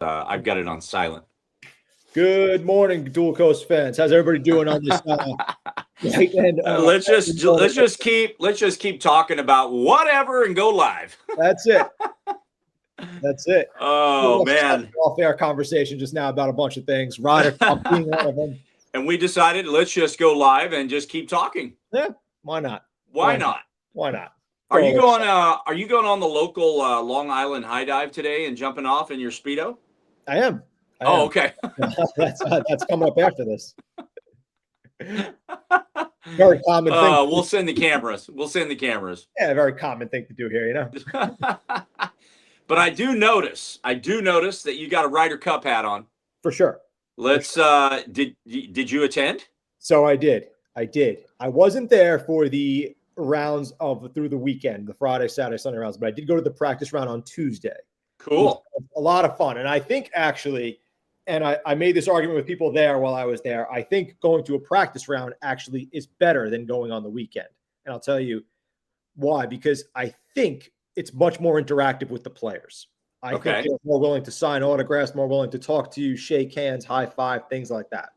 I've got it on silent. Good morning, Dual Coast fans. How's everybody doing on this weekend? Let's just keep talking about whatever and go live. That's it. That's it. Oh man, off-air conversation just now about a bunch of things. Ryder Cup being one of them. And we decided let's just go live and just keep talking. Yeah, why not? Why not? Why not? Are you going on the local Long Island high dive today and jumping off in your Speedo? I am. Okay. That's coming up after this. Very common thing. We'll send the cameras. Yeah, very common thing to do here, you know. But I do notice that you got a Ryder Cup hat on. For sure. Did you attend? So I did. I wasn't there for the rounds through the weekend, the Friday, Saturday, Sunday rounds, but I did go to the practice round on Tuesday. Cool. A lot of fun. And I think actually, and I made this argument with people there while I was there, I think going to a practice round actually is better than going on the weekend. And I'll tell you why, because I think it's much more interactive with the players. I think they're more willing to sign autographs, more willing to talk to you, shake hands, high five, things like that.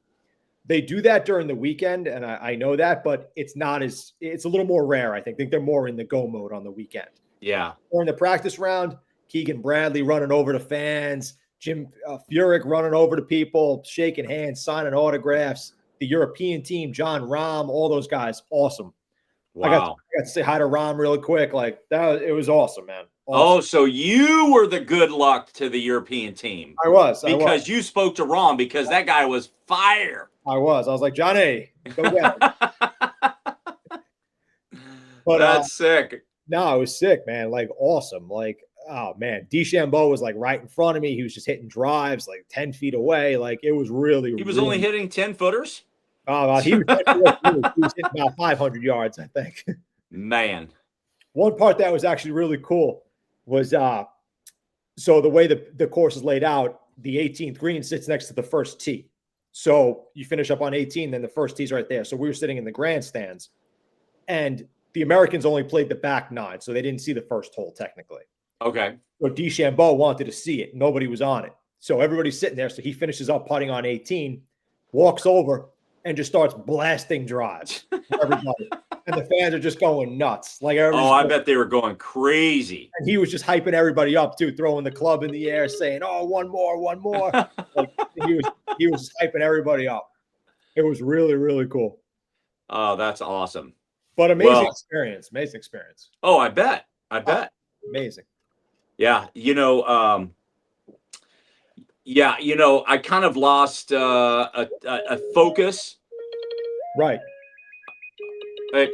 They do that during the weekend, and I know that, but it's a little more rare, I think. I think they're more in the go mode on the weekend. Yeah. During the practice round, Keegan Bradley running over to fans, Jim Furyk running over to people, shaking hands, signing autographs. The European team, John Rahm, all those guys, awesome. Wow. I got to say hi to Rahm really quick. Like it was awesome, man. Oh, Awesome. so you were the good luck to the European team. I was. Because you spoke to Rahm because that guy was fire. I was like, Johnny, go get him. But that's sick. No, it was sick, man. Like awesome. Like, oh man, DeChambeau was like right in front of me. He was just hitting drives like 10 feet away. Like it was really. He was only hitting 10 footers. Oh, he was hitting about 500 yards, I think. Man, one part that was actually really cool was so the way the course is laid out, the 18th green sits next to the first tee. So you finish up on 18, then the first tee's right there. So we were sitting in the grandstands, and the Americans only played the back 9, so they didn't see the first hole technically. Okay. So DeChambeau wanted to see it. Nobody was on it. So everybody's sitting there. So he finishes up putting on 18, walks over, and just starts blasting drives for everybody. And the fans are just going nuts. Like I bet they were going crazy. And he was just hyping everybody up too, throwing the club in the air, saying, "Oh, one more." Like he was just hyping everybody up. It was really, really cool. Oh, that's awesome. But amazing experience. Oh, I bet. Amazing. Yeah, I kind of lost a focus. Right. Hey,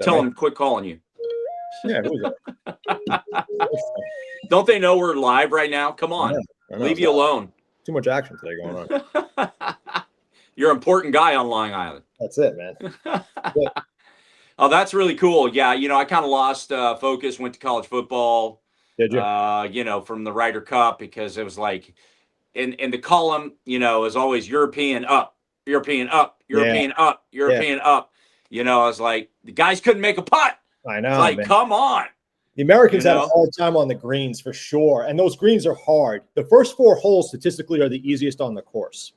tell him quit calling you. Yeah. Don't they know we're live right now? Come on, I know. Leave you alone. Too much action today going on. You're an important guy on Long Island. That's it, man. Yeah. Oh, that's really cool. Yeah, I kind of lost focus. Went to college football. Did you? From the Ryder Cup because it was like in the column, is always European up, European up, European up, European up. I was like, the guys couldn't make a putt. I know. It's like, man. Come on. The Americans had a hard time on the greens for sure. And those greens are hard. The first 4 holes statistically are the easiest on the course.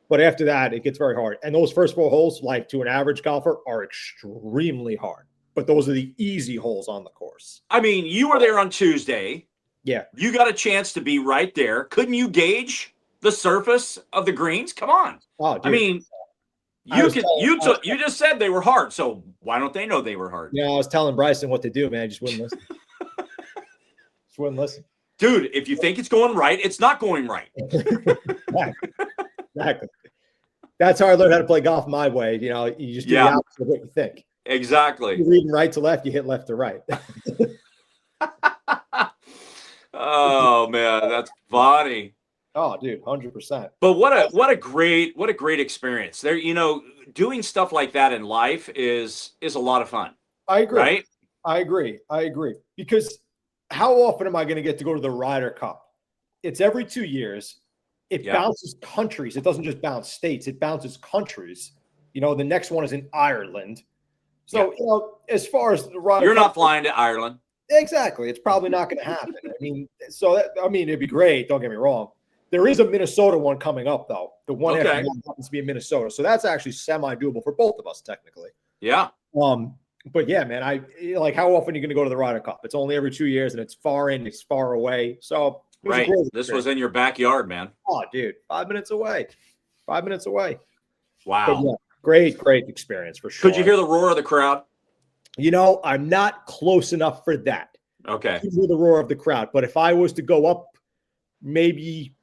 But after that, it gets very hard. And those first 4 holes, like to an average golfer, are extremely hard. But those are the easy holes on the course. I mean, you were there on Tuesday. Yeah. You got a chance to be right there. Couldn't you gauge the surface of the greens? Come on. Oh, dude. I mean, you just said they were hard, so why don't they know they were hard? Yeah, I was telling Bryson what to do, man. I just wouldn't listen. Dude, if you think it's going right, it's not going right. Exactly. That's how I learned how to play golf my way. You just do the opposite of what you think. Exactly. You're reading right to left, you hit left to right. Oh man, that's funny. Oh, dude, 100%. But what a great experience. There, doing stuff like that in life is a lot of fun. I agree. Right? I agree. Because how often am I going to get to go to the Ryder Cup? It's every 2 years. It bounces countries. It doesn't just bounce states. It bounces countries. The next one is in Ireland. So, as far as the Ryder You're Cup, not flying to Ireland. Exactly. It's probably not going to happen. It'd be great. Don't get me wrong. There is a Minnesota one coming up, though. The one after Okay. that happens to be in Minnesota. So that's actually semi-doable for both of us, technically. Yeah. But yeah, man, like, how often are you going to go to the Ryder Cup? It's only every 2 years, and it's far in, it's far away. So it was a Right. great This experience. was in your backyard, man. Oh, dude, 5 minutes away. 5 minutes away. But Wow. yeah, great experience for sure. Could you hear the roar of the crowd? I'm not close enough for that. Okay. To hear the roar of the crowd. But if I was to go up maybe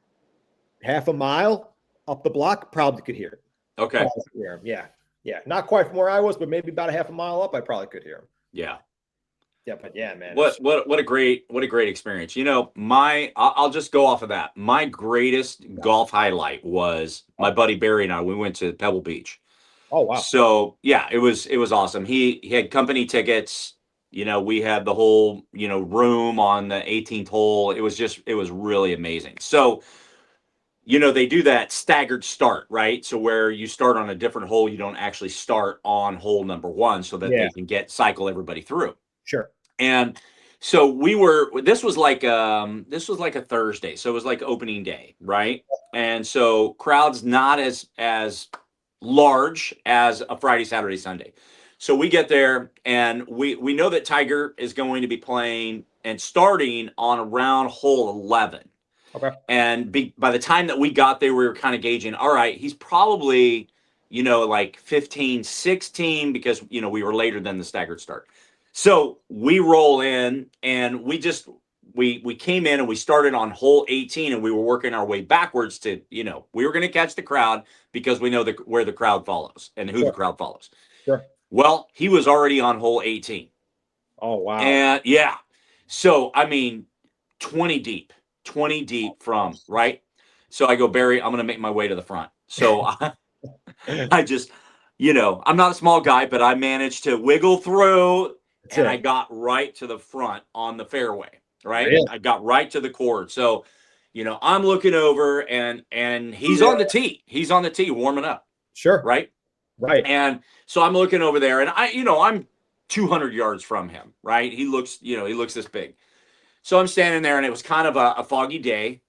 half a mile up the block, probably could hear it. Okay. Hear him. Yeah. Yeah. Not quite from where I was, but maybe about a half a mile up, I probably could hear him. Yeah. Yeah, but yeah, man. What a great experience. I'll just go off of that. My greatest golf highlight was my buddy Barry and I. We went to Pebble Beach. Oh wow. So yeah, it was awesome. He had company tickets. We had the whole room on the 18th hole. It was really amazing. So they do that staggered start, right? So where you start on a different hole, you don't actually start on hole number one, so that they can cycle everybody through. Sure. And so this was like a Thursday. So it was like opening day, right? And so crowd's not as large as a Friday, Saturday, Sunday. So we get there and we know that Tiger is going to be playing and starting on around hole 11. Okay. And by the time that we got there, we were kind of gauging, all right, he's probably, like 15, 16, because, we were later than the staggered start. So we roll in and we came in and we started on hole 18 and we were working our way backwards to, we were going to catch the crowd because we know where the crowd follows and who the crowd follows. Sure. Well, he was already on hole 18. Oh, wow. And yeah. So, 20 deep from, right? So I go, Barry, I'm going to make my way to the front. So I just, I'm not a small guy, but I managed to wiggle through and I got right to the front on the fairway, right? Really? I got right to the cord. So, I'm looking over and he's on the tee. He's on the tee warming up. Sure. Right. Right. And so I'm looking over there and I'm 200 yards from him, right? He looks this big. So I'm standing there and it was kind of a foggy day.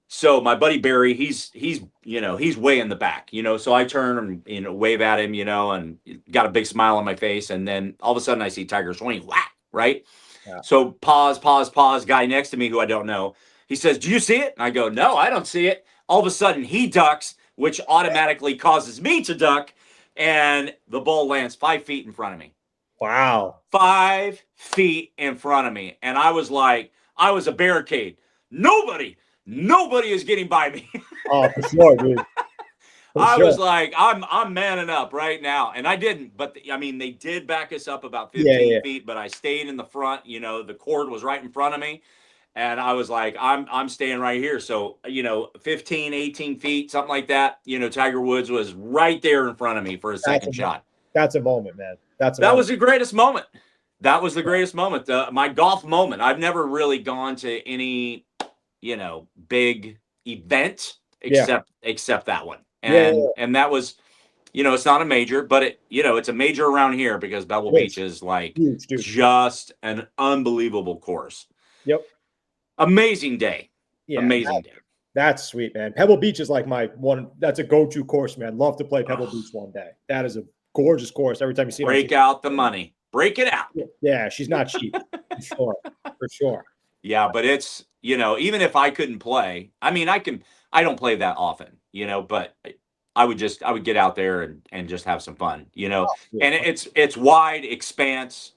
So my buddy Barry, he's way in the back, so I turn and, wave at him, and got a big smile on my face. And then all of a sudden I see Tiger swing, whack, right? Yeah. So pause, guy next to me who I don't know. He says, do you see it? And I go, no, I don't see it. All of a sudden he ducks, which automatically causes me to duck. And the ball lands 5 feet in front of me. Wow. 5 feet in front of me. And I was like, I was a barricade. Nobody is getting by me. Oh, for sure, dude. I was like, I'm manning up right now. And I didn't, but they did back us up about 15 feet, but I stayed in the front. The cord was right in front of me. And I was like, I'm staying right here. So, 15, 18 feet, something like that. Tiger Woods was right there in front of me for a second shot. That's a moment, man. That was the greatest moment. That was the greatest moment. My golf moment. I've never really gone to any, big event except that one. And that was, it's not a major, but it's a major around here because Pebble Beach is like huge, just an unbelievable course. Yep. Amazing day. Yeah, amazing day. That's sweet, man. Pebble Beach is like that's a go-to course, man. Love to play Pebble Beach one day. That is a gorgeous course. Every time you see it, break out the money. Break it out. Yeah, she's not cheap. For sure. Yeah, but it's, even if I couldn't play, I don't play that often, but I would get out there and just have some fun, and it's wide expanse,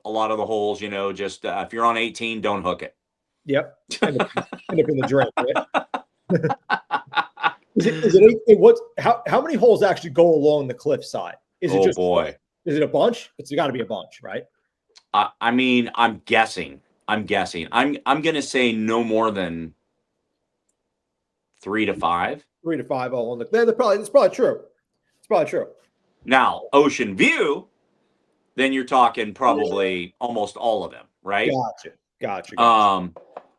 a lot of the holes, just if you're on 18, don't hook it. Yep. End up in the drain, right? Is it how many holes actually go along the cliff side? Is it is it a bunch? It's got to be a bunch, right? I'm guessing. I'm gonna say no more than 3 to 5. 3 to 5 all on the. It's probably true. It's probably true. Now, Ocean View, then you're talking probably almost all of them, right? Gotcha.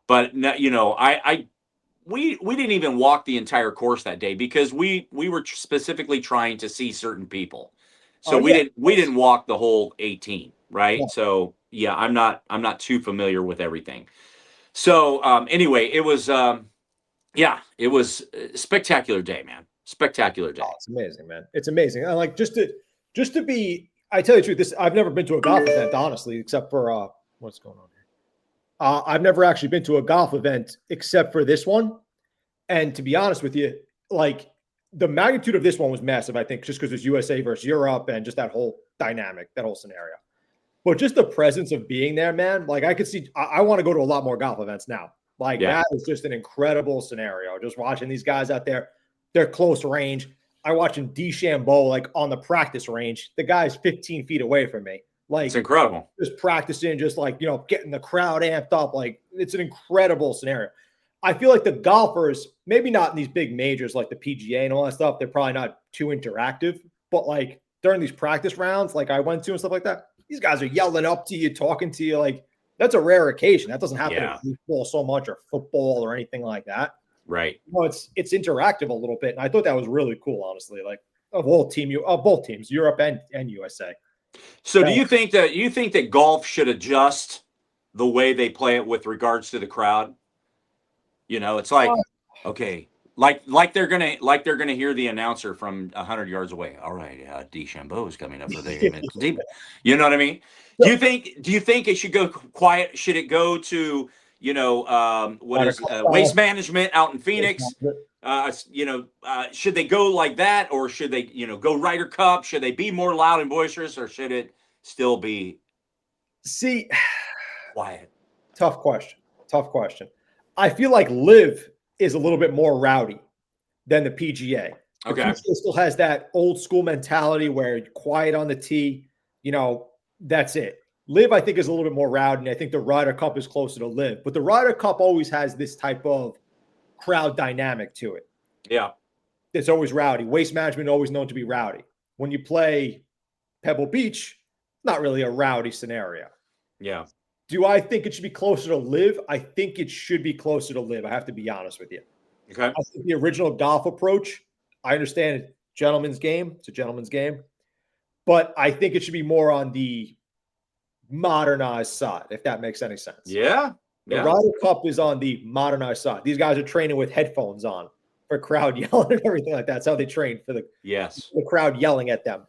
But we didn't even walk the entire course that day because we were specifically trying to see certain people. So we didn't walk the whole 18, right? Yeah. So yeah, I'm not too familiar with everything. So anyway, it was yeah, it was a spectacular day, man. Spectacular Oh, day. it's amazing, man. It's amazing. I like just to be. I tell you the truth. This I've never been to a golf event, honestly, except for what's going on here. I've never actually been to a golf event except for this one. And to be honest with you, like the magnitude of this one was massive. I think just because it's USA versus Europe and just that whole dynamic, that whole scenario. But just the presence of being there, man. Like I could see. I want to go to a lot more golf events now. Like Yeah. that is just an incredible scenario. Just watching these guys out there, they're close range. I watching DeChambeau like on the practice range. The guy's 15 feet away from me. Like It's incredible. just practicing, just like getting the crowd amped up. Like it's an incredible scenario. I feel like the golfers, maybe not in these big majors like the PGA and all that stuff, they're probably not too interactive. But like during these practice rounds, like I went to and stuff like that, these guys are yelling up to you, talking to you. Like that's a rare occasion. That doesn't happen in baseball so much or football or anything like that. Right. It's interactive a little bit, and I thought that was really cool, honestly. Like of both teams, Europe and USA. So do you think that golf should adjust the way they play it with regards to the crowd? It's like, okay, like they're gonna hear the announcer from 100 yards away. All right, DeChambeau is coming up for the You know what I mean? Do you think it should go quiet? Should it go to what is waste management out in Phoenix? Should they go like that, or should they go Ryder Cup? Should they be more loud and boisterous, or should it still be quiet? Tough question. I feel like Live is a little bit more rowdy than the PGA. The Okay. PGA still has that old school mentality where you're quiet on the tee. That's it. Live, I think, is a little bit more rowdy, and I think the Ryder Cup is closer to Live. But the Ryder Cup always has this type of crowd dynamic to it. Yeah. It's always rowdy. Waste Management always known to be rowdy. When you play Pebble Beach, not really a rowdy scenario. Yeah. Do I think it should be closer to Live? I think it should be closer to Live. I have to be honest with you. Okay. I think the original golf approach, I understand it's gentleman's game. It's a gentleman's game. But I think it should be more on the modernized side, if that makes any sense. Yeah. The Ryder Cup is on the modernized side. These guys are training with headphones on for crowd yelling and everything like that. That's how they train for the crowd yelling at them.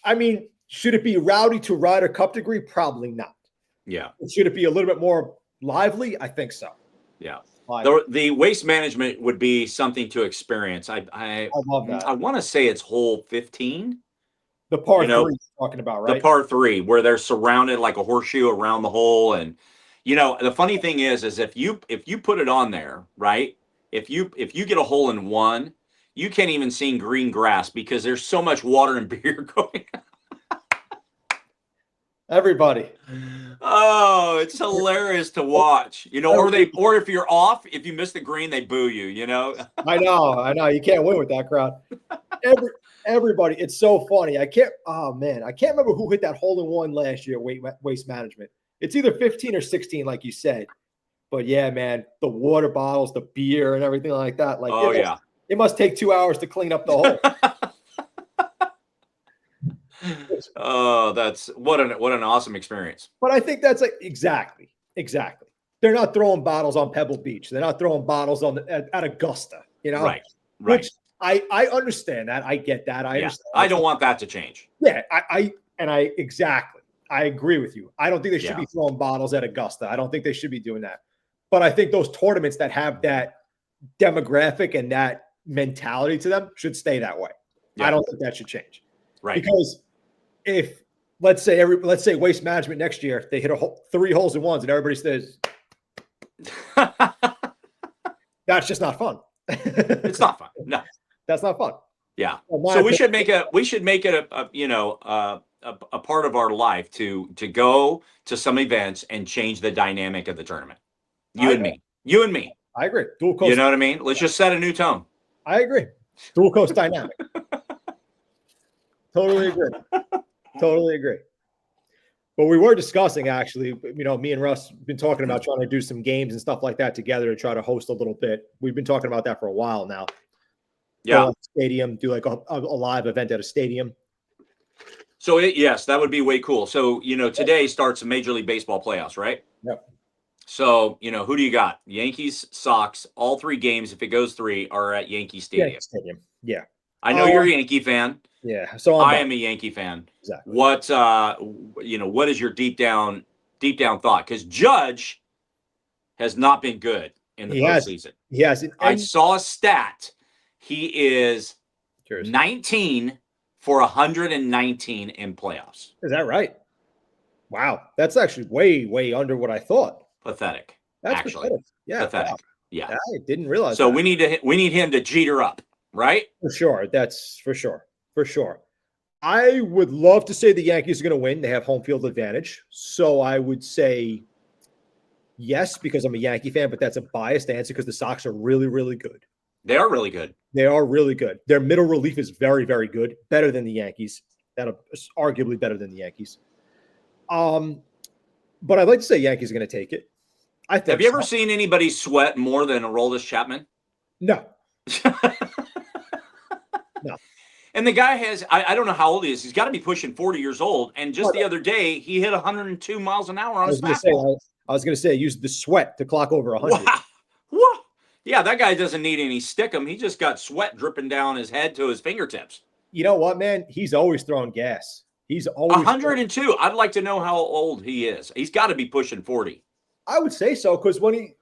I mean, should it be rowdy to Ryder Cup degree? Probably not. Yeah. Should it be a little bit more lively? I think so. Yeah. The waste management would be something to experience. I love that. I want to say it's hole 15. The par 3 you're talking about, right? The par 3, where they're surrounded like a horseshoe around the hole. And the funny thing is if you put it on there, right? If you get a hole in one, you can't even see green grass because there's so much water and beer going on. Everybody. Oh, it's hilarious to watch. Or if you're off, if you miss the green, they boo you, I know. You can't win with that crowd. Everybody. It's so funny. I can't remember who hit that hole in one last year at Waste Management. It's either 15 or 16, like you said. But yeah, man, the water bottles, the beer and everything like that. Like, it must take 2 hours to clean up the hole. Oh, that's what an awesome experience. But I think that's exactly. They're not throwing bottles on Pebble Beach. They're not throwing bottles at Augusta. Right. Which I understand that. I get that. I understand. I don't want that to change. Yeah, I agree with you. I don't think they should be throwing bottles at Augusta. I don't think they should be doing that. But I think those tournaments that have that demographic and that mentality to them should stay that way. Yeah. I don't think that should change. Right. Because if let's say Waste Management next year, they hit 3 holes in ones and everybody says that's just not fun. It's not fun. No. That's not fun. Yeah. So we should make it a part of our life to go to some events and change the dynamic of the tournament. You and me. I agree. Dual coast. You know what I mean? Let's just set a new tone. I agree. Dual coast dynamic. Totally agree. But we were discussing, actually, me and Russ have been talking about trying to do some games and stuff like that together to try to host a little bit. We've been talking about that for a while now. Yeah. Stadium, do like a live event at a stadium. So yes, that would be way cool. So, today starts the Major League Baseball playoffs, right? Yep. So, who do you got? Yankees, Sox, all 3 games, if it goes 3, are at Yankee Stadium. Yankee Stadium. Yeah. I know you're a Yankee fan. Yeah. So I am a Yankee fan. Exactly. What what is your deep down thought? Because Judge has not been good in the postseason. He has. I saw a stat. He is 19 for 119 in playoffs. Is that right? Wow. That's actually way, way under what I thought. Pathetic. That's actually pathetic. Yeah. pathetic. Wow. Yeah. I didn't realize so that. we need him to Jeter up, right? For sure. That's for sure. For sure. I would love to say the Yankees are going to win. They have home field advantage. So I would say yes, because I'm a Yankee fan, but that's a biased answer because the Sox are really, really good. They are really good. They are really good. Their middle relief is very, very good. Better than the Yankees. That is arguably better than the Yankees. But I'd like to say Yankees are going to take it. I think. Have you ever seen anybody sweat more than Aroldis Chapman? No. No. And the guy has, I don't know how old he is. He's got to be pushing 40 years old. And just the other day, he hit 102 miles an hour on his fastball. I was going to say, use the sweat to clock over 100. Wow. Yeah, that guy doesn't need any stickum. He just got sweat dripping down his head to his fingertips. You know what, man? He's always throwing gas. He's always 102. I'd like to know how old he is. He's got to be pushing 40. I would say so, because when he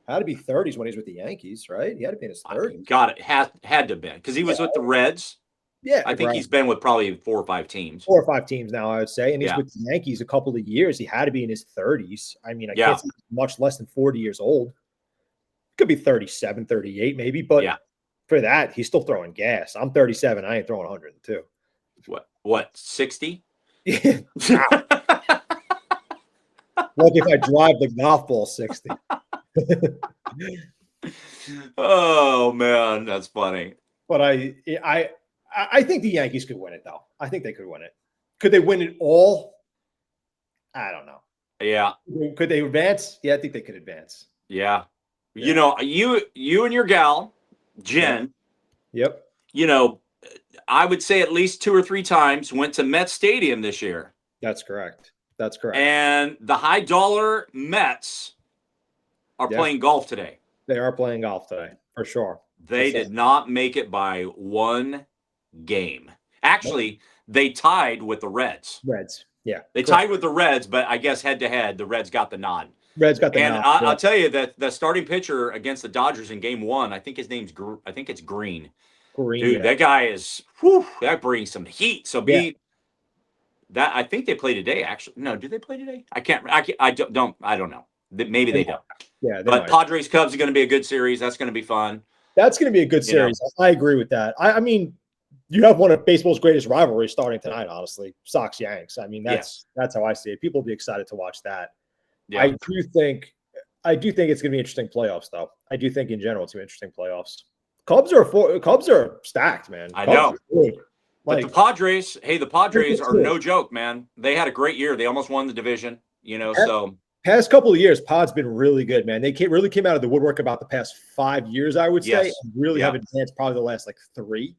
had to be 30s when he was with the Yankees, right? He had to be in his 30s. Got it. Had to have been, because he was with the Reds. Yeah. I think he's been with probably 4 or 5 teams. 4 or 5 teams now, I would say. And he's with the Yankees a couple of years. He had to be in his 30s. I mean, I can't say much less than 40 years old. Could be 37, 38 maybe. But for that, he's still throwing gas. I'm 37. I ain't throwing 102. What, 60? Yeah. Like if I drive the golf ball 60. Oh, man, that's funny. But I think the Yankees could win it, though. I think they could win it. Could they win it all? I don't know. Yeah. Could they advance? Yeah, I think they could advance. Yeah. You and your gal, Jen. Yep. I would say at least 2 or 3 times went to Met Stadium this year. That's correct. That's correct. And the high dollar Mets are playing golf today. They are playing golf today, for sure. They did not make it by 1 game. Actually, they tied with the Reds. Yeah. They tied with the Reds, but I guess head-to-head, the Reds got the nod. nod. And I'll tell you that the starting pitcher against the Dodgers in Game 1, I think his name's it's Green. Dude, that guy is, that brings some heat. So I think they play today, actually. No, do they play today? I don't know. Maybe they don't. Yeah. But Padres Cubs are going to be a good series. That's going to be fun. That's going to be a good series. I agree with that. I mean, you have one of baseball's greatest rivalries starting tonight, honestly. Sox Yanks. I mean, that's how I see it. People will be excited to watch that. Yeah. I do think it's going to be interesting playoffs, though. I do think in general it's going to be interesting playoffs. Cubs are stacked, man. I know. But the Padres are no joke, man. They had a great year. They almost won the division, so. Past couple of years, Pod's been really good, man. They really came out of the woodwork about the past 5 years, I would say. And really have advanced probably the last 3.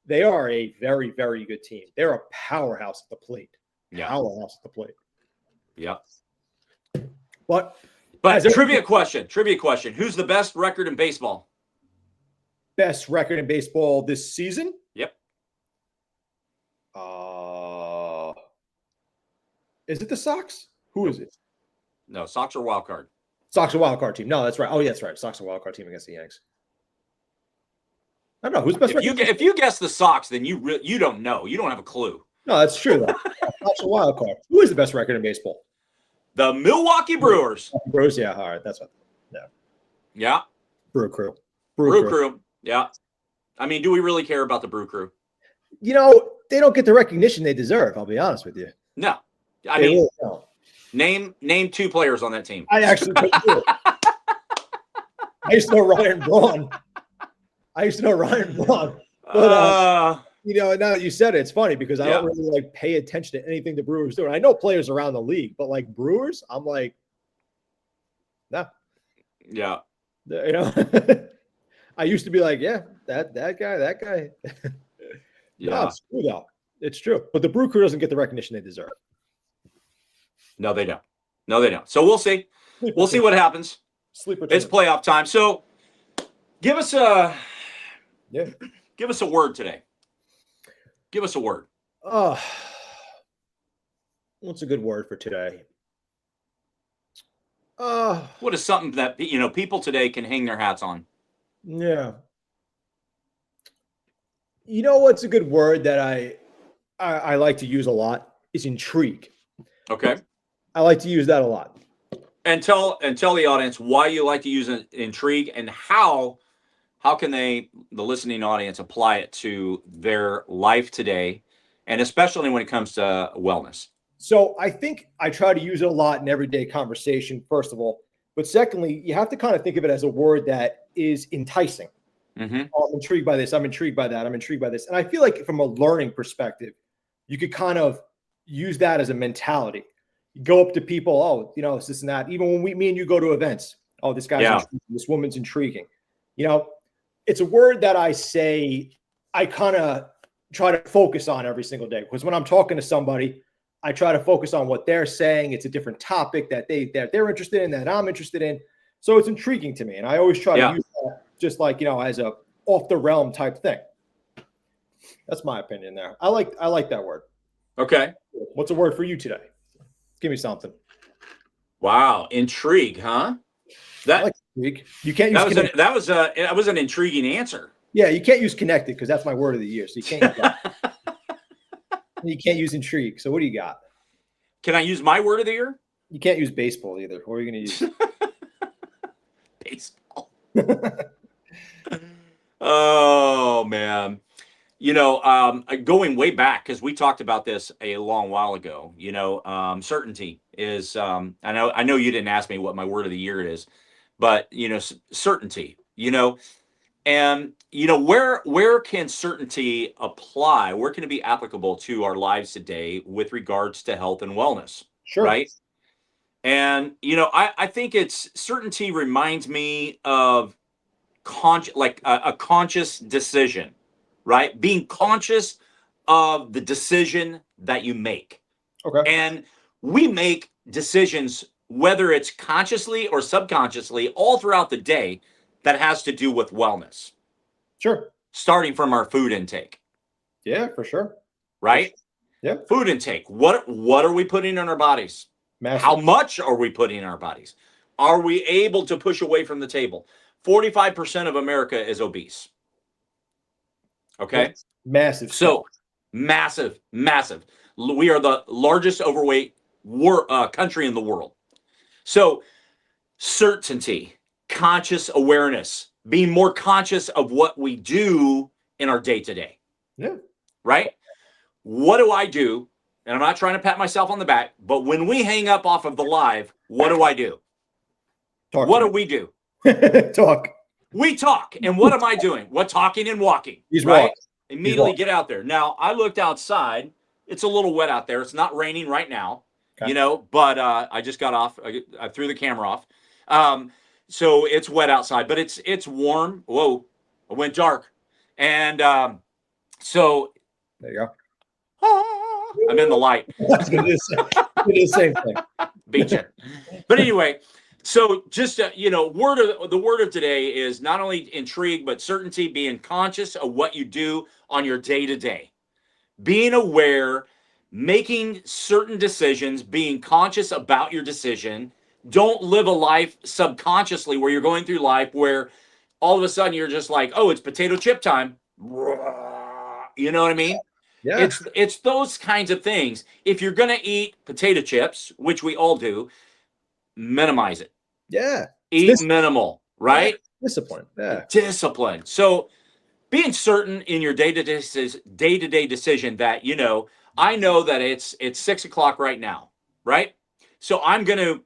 They are a very, very good team. They're a powerhouse at the plate. Powerhouse at the plate. Yeah. But trivia question. Who's the best record in baseball? Best record in baseball this season? Yep. Is it the Sox? Who is it? No, Sox are wild card. Sox are wild card team. No, that's right. Oh, yeah, that's right. Sox are wild card team against the Yanks. I don't know who's best. If you guess the Sox, then you don't know. You don't have a clue. No, that's true. Sox are wild card. Who is the best record in baseball? The Milwaukee Brewers. Brewers, yeah. All right, that's what. Yeah. Yeah. Brew Crew. Brew Crew. Yeah. I mean, do we really care about the Brew Crew? They don't get the recognition they deserve. I'll be honest with you. No. I mean, name 2 players on that team. I actually do. I used to know Ryan Braun. But, now that you said it, it's funny because I don't really pay attention to anything the Brewers do. And I know players around the league, but Brewers, I'm like, no. Yeah. I used to be like, yeah, that guy. Yeah. No, it's true though. It's true. But the Brew Crew doesn't get the recognition they deserve. No, they don't. So we'll see. We'll see what happens. Sleeper It's team. playoff time. So give us a Yeah. word today. Give us a word. What's a good word for today? What is something that people today can hang their hats on? Yeah. You know what's a good word that I like to use a lot is intrigue. Okay. I like to use that a lot. And tell the audience why you like to use intrigue, and how can the listening audience apply it to their life today, and especially when it comes to wellness. So I think I try to use it a lot in everyday conversation, first of all. But secondly, you have to kind of think of it as a word that is enticing. Mm-hmm. Oh, I'm intrigued by this. I'm intrigued by that. I'm intrigued by this. And I feel like from a learning perspective, you could kind of use that as a mentality. You go up to people, oh, it's this and that. Even when me and you go to events, oh, this guy's intriguing, this woman's intriguing. It's a word that I say I kind of try to focus on every single day, because when I'm talking to somebody, I try to focus on what they're saying. It's a different topic that they're interested in, that I'm interested in. So it's intriguing to me. And I always try to use that just like, as a off the realm type thing. That's my opinion there. I like that word. Okay. What's a word for you today? Give me something. Wow. Intrigue, huh? I like intrigue. You can't use that was an intriguing answer. Yeah, you can't use connected because that's my word of the year. So you can't use that. You can't use intrigue. So what do you got? Can I use my word of the year? You can't use baseball either. What are you going to use? Baseball. Oh, man. Going way back, because we talked about this a long while ago, certainty is, I know you didn't ask me what my word of the year is, but, certainty, and, where can certainty apply? Where can it be applicable to our lives today with regards to health and wellness? Sure. Right. And, I think certainty reminds me of a conscious decision, right? Being conscious of the decision that you make. Okay. And we make decisions, whether it's consciously or subconsciously, all throughout the day, that has to do with wellness. Sure. Starting from our food intake. Yeah, for sure. Right? Yeah. Food intake. What are we putting in our bodies? Massive. How much are we putting in our bodies? Are we able to push away from the table? 45% of America is obese. Okay. That's massive. So massive. We are the largest overweight country in the world. So certainty, conscious awareness, being more conscious of what we do in our day to day. Yeah. Right? What do I do? And I'm not trying to pat myself on the back, but when we hang up off of the live, what do I do? What do we do? Talk. We talk. And what am I doing? What talking and walking? He's right? walking. Immediately get out there. Now, I looked outside. It's a little wet out there. It's not raining right now, but I just got off. I threw the camera off. So it's wet outside, but it's warm. Whoa, it went dark. And so there you go. I'm in the light. It is the same thing. Beat you. But anyway, so just the word of today is not only intrigue but certainty, being conscious of what you do on your day to day, being aware, making certain decisions, being conscious about your decision. Don't live a life subconsciously where you're going through life where all of a sudden you're just like, oh, it's potato chip time. You know what I mean? Yeah. It's those kinds of things. If you're going to eat potato chips, which we all do, minimize it. Yeah. Eat minimal, right? Yeah. Discipline. Yeah. Discipline. So being certain in your day-to-day decision that, I know that it's 6:00 right now, right? So I'm gonna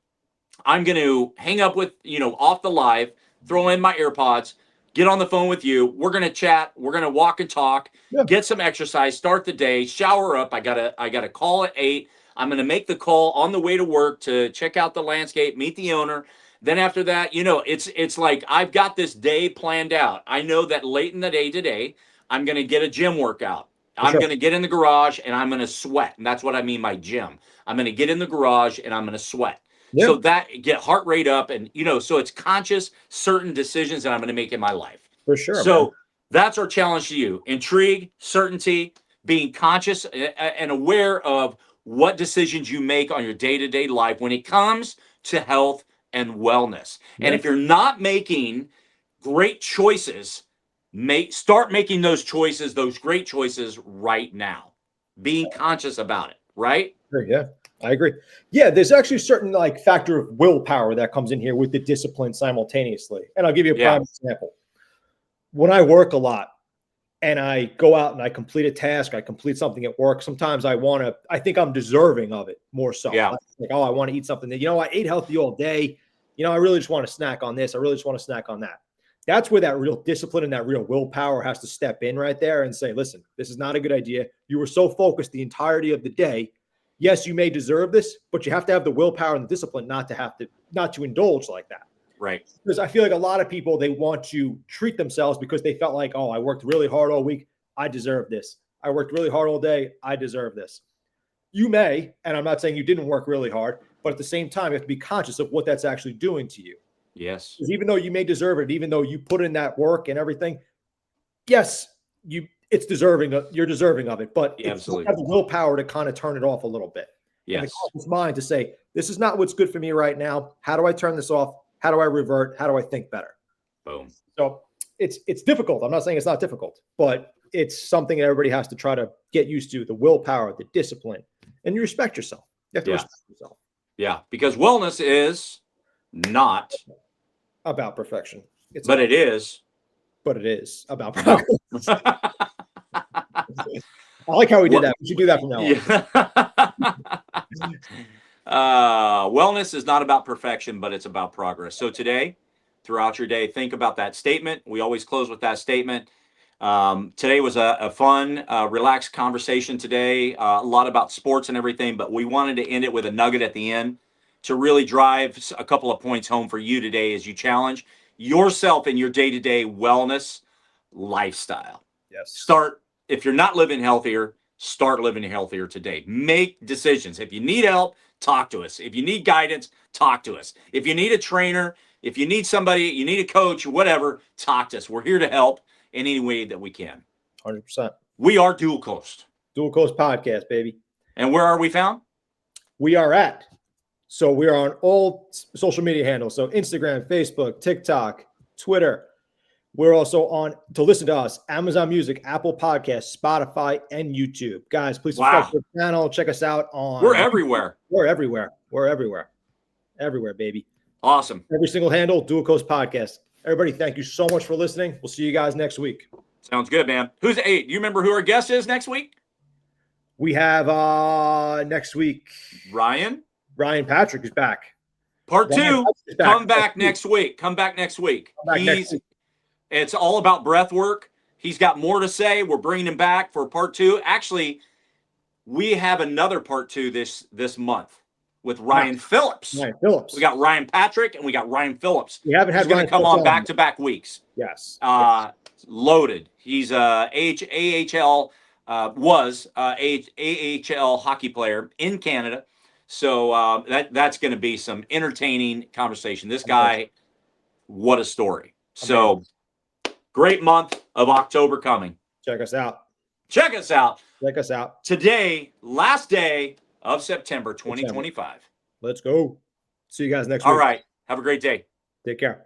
hang up with, off the live, throw in my AirPods, get on the phone with you. We're gonna chat. We're gonna walk and talk, get some exercise, start the day, shower up. I got a call at 8. I'm gonna make the call on the way to work to check out the landscape, meet the owner. Then after that, it's like I've got this day planned out. I know that late in the day today, I'm gonna get a gym workout. I'm going to get in the garage and I'm going to sweat. And that's what I mean by gym. I'm going to get in the garage and I'm going to sweat. Yeah. So that get heart rate up, and so it's conscious, certain decisions that I'm going to make in my life. For sure, man. So that's our challenge to you: intrigue, certainty, being conscious and aware of what decisions you make on your day-to-day life when it comes to health and wellness. And Yeah. if you're not making great choices, start making those choices, those great choices right now. Being conscious about it, right? Yeah, I agree. Yeah, there's actually a certain like factor of willpower that comes in here with the discipline simultaneously. And I'll give you a prime example. When I work a lot and I go out and I complete a task, I complete something at work, sometimes I think I'm deserving of it more so. Yeah. Like, oh, I want to eat something that, I ate healthy all day. I really just want to snack on this. I really just want to snack on that. That's where that real discipline and that real willpower has to step in right there and say, listen, this is not a good idea. You were so focused the entirety of the day. Yes, you may deserve this, but you have to have the willpower and the discipline not to indulge like that. Right. Because I feel like a lot of people, they want to treat themselves because they felt like, oh, I worked really hard all week. I deserve this. I worked really hard all day. I deserve this. You may, and I'm not saying you didn't work really hard, but at the same time, you have to be conscious of what that's actually doing to you. Yes. Because even though you may deserve it, even though you put in that work and everything, yes, it's deserving. You're deserving of it, but absolutely, you have the willpower to kind of turn it off a little bit. Yes. And the conscious mind to say, this is not what's good for me right now. How do I turn this off? How do I revert? How do I think better? Boom. So it's difficult. I'm not saying it's not difficult, but it's something that everybody has to try to get used to: the willpower, the discipline, and you respect yourself. You have to respect yourself. Yeah, because wellness is not about perfection. But it is about progress. I like how we did that. We should do that from now on. Wellness is not about perfection, but it's about progress. So today, throughout your day, think about that statement. We always close with that statement. Today was a fun, relaxed conversation today. A lot about sports and everything, but we wanted to end it with a nugget at the end to really drive a couple of points home for you today as you challenge yourself in your day-to-day wellness lifestyle. Yes. If you're not living healthier, start living healthier today. Make decisions. If you need help, talk to us. If you need guidance, talk to us. If you need a trainer, if you need somebody, you need a coach, whatever, talk to us. We're here to help in any way that we can. 100%. We are Dual Coast. Dual Coast Podcast, baby. And where are we found? We are on all social media handles. So Instagram, Facebook, TikTok, Twitter. We're also on, to listen to us, Amazon Music, Apple Podcasts, Spotify, and YouTube. Guys, please subscribe to the channel. Check us out on... We're everywhere. We're everywhere. Everywhere, baby. Awesome. Every single handle, Dual Coast Podcast. Everybody, thank you so much for listening. We'll see you guys next week. Sounds good, man. Do you remember who our guest is next week? We have next week... Ryan Patrick is back. Part 2. Come back next week. It's all about breath work. He's got more to say. We're bringing him back for part 2. Actually, we have another part 2 this month with Ryan Phillips. We got Ryan Patrick and we got Ryan Phillips. We haven't had Ryan come on back-to-back weeks. Yes. Loaded. He's AHL hockey player in Canada. So that's going to be some entertaining conversation. This guy, what a story. So great month of October coming. Check us out. Today, last day of September 2025. Let's go. See you guys next week. All right. Have a great day. Take care.